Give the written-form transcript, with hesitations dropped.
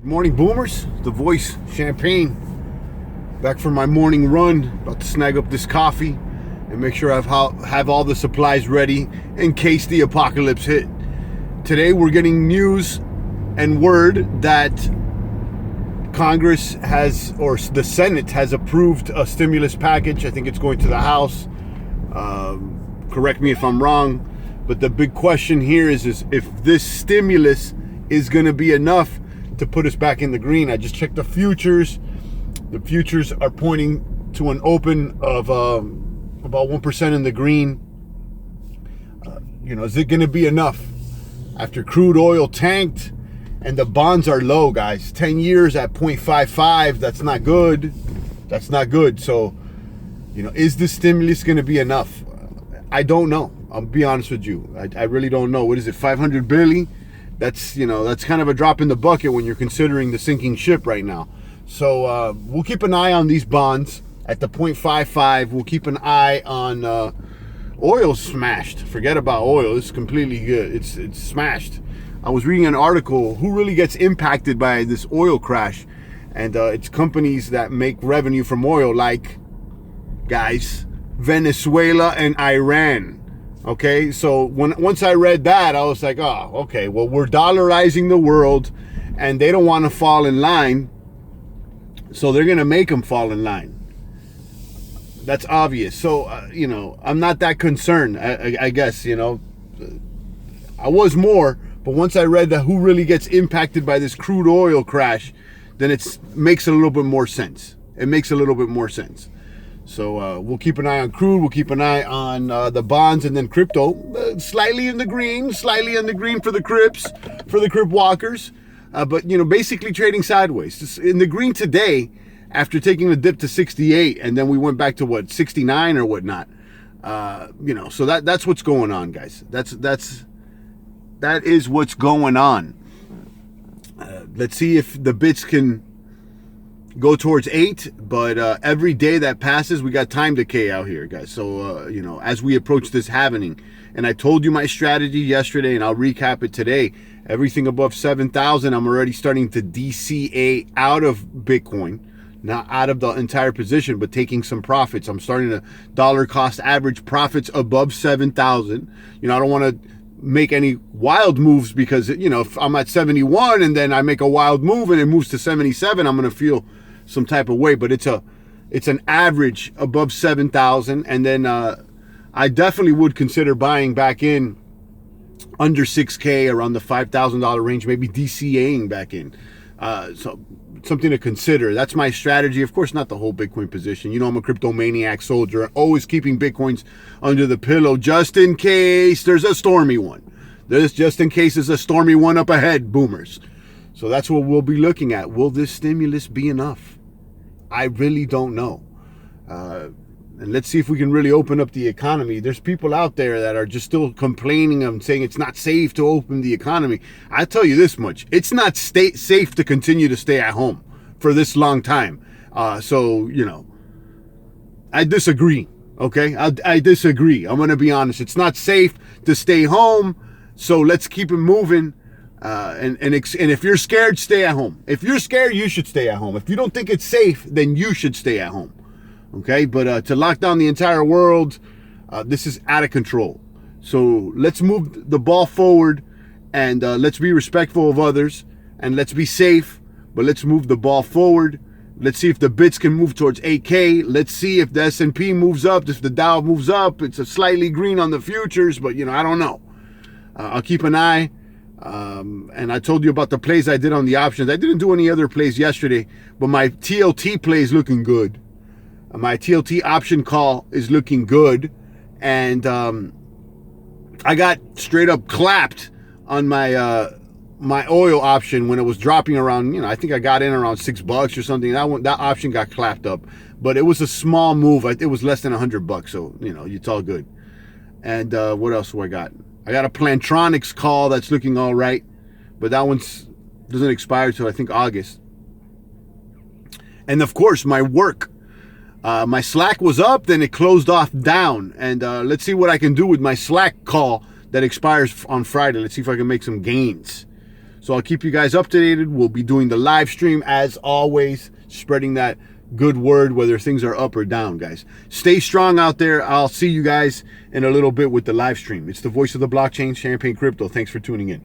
Morning boomers, the voice, Champagne, back for my morning run. About to snag up this coffee and make sure I have all the supplies ready in case the apocalypse hit. Today we're getting news and word that Congress has, or the Senate has approved a stimulus package. I think it's going to the House. Correct me if I'm wrong, but the big question here is if this stimulus is going to be enough to put us back in the green. I just checked the futures. The futures are pointing to an open of about 1% in the green. Is it going to be enough? After crude oil tanked and the bonds are low, guys. 10 years at 0.55, that's not good. That's not good. So, is the stimulus going to be enough? I don't know. I'll be honest with you. I really don't know. What is it, 500 billion? That's kind of a drop in the bucket when you're considering the sinking ship right now. So we'll keep an eye on these bonds at the 0.55. We'll keep an eye on oil. Smashed. Forget about oil. It's completely good. It's smashed. I was reading an article, who really gets impacted by this oil crash, and it's companies that make revenue from oil, like, guys, Venezuela and Iran. Okay, so once I read that, I was like, oh, okay, well, we're dollarizing the world, and they don't want to fall in line, so they're going to make them fall in line. That's obvious. So, I'm not that concerned, I guess, I was more, but once I read that who really gets impacted by this crude oil crash, then it makes a little bit more sense. It makes a little bit more sense. So we'll keep an eye on crude. We'll keep an eye on the bonds, and then crypto, slightly in the green for the Crips, for the Crip walkers. But basically trading sideways. Just in the green today, after taking a dip to 68, and then we went back to 69 or whatnot. So that's what's going on, guys. That is what's going on. Let's see if the bits can go towards 8, but every day that passes, we got time decay out here, guys. So, as we approach this halvening, and I told you my strategy yesterday, and I'll recap it today. Everything above 7,000, I'm already starting to DCA out of Bitcoin, not out of the entire position, but taking some profits. I'm starting to dollar cost average profits above 7,000. I don't want to make any wild moves because, if I'm at 71 and then I make a wild move and it moves to 77, I'm going to feel some type of way, but it's an average above 7,000, and then I definitely would consider buying back in under 6K, around the $5,000 range, maybe DCAing back in. So something to consider. That's my strategy. Of course, not the whole Bitcoin position. I'm a cryptomaniac soldier, always keeping Bitcoins under the pillow just in case there's a stormy one. Just in case there's a stormy one up ahead, boomers. So that's what we'll be looking at. Will this stimulus be enough? I really don't know. And let's see if we can really open up the economy. There's people out there that are just still complaining and saying it's not safe to open the economy. I tell you this much. It's not safe to continue to stay at home for this long time. So, I disagree. Okay? I disagree. I'm going to be honest. It's not safe to stay home. So let's keep it moving. And if you're scared, stay at home. If you're scared, you should stay at home. If you don't think it's safe, then you should stay at home. Okay, but to lock down the entire world, this is out of control. So let's move the ball forward, and let's be respectful of others, and let's be safe, but let's move the ball forward. Let's see if the bits can move towards 8K. Let's see if the S&P moves up, if the Dow moves up. It's a slightly green on the futures, but I don't know. I'll keep an eye. And I told you about the plays I did on the options. I didn't do any other plays yesterday, but my TLT play is looking good. My TLT option call is looking good, and I got straight up clapped on my my oil option when it was dropping around. I think I got in around $6 or something. That option got clapped up, but it was a small move. It was less than $100, so it's all good. And what else do I got? I got a Plantronics call that's looking all right, but that one's doesn't expire till I think August. And of course, my work. My Slack was up, then it closed off down. And let's see what I can do with my Slack call that expires on Friday. Let's see if I can make some gains. So I'll keep you guys updated. We'll be doing the live stream as always, spreading that good word, whether things are up or down, guys. Stay strong out there. I'll see you guys in a little bit with the live stream. It's the voice of the blockchain, Champagne Crypto. Thanks for tuning in.